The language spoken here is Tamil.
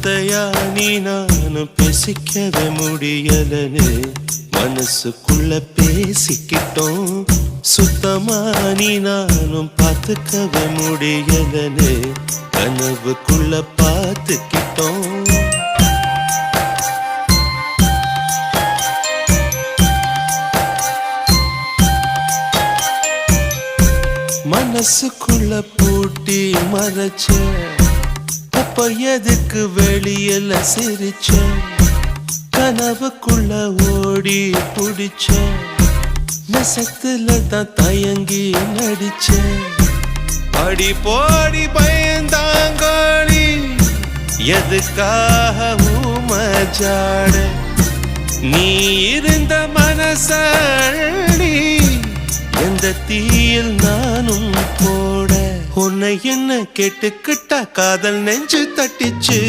ஒத்தையா நீ நானும் பேசிக்கவே முடியலன்னு மனசுக்குள்ள பேசிக்கிட்டோம். சுத்தமா நீ நானும் பார்த்துக்கவே முடியலன்னு கனவுக்குள்ள பார்த்துக்கிட்டோம். மனசுக்குள்ள பூட்டி மறைச்ச அப்ப எதுக்கு வெளியில சிரிச்ச? கனவுக்குள்ள ஓடி புடிச்ச நெசத்துல தான் தயங்கி நடிச்ச. அடி போடி பயந்தாங்கோடி எதுக்காக ஊமஜாட? நீ இருந்த மனசடி எந்த தீயில் நானும் போட. உன்னை என்ன கேட்டுக்கிட்டா காதல் நெஞ்சு தட்டிச்சு.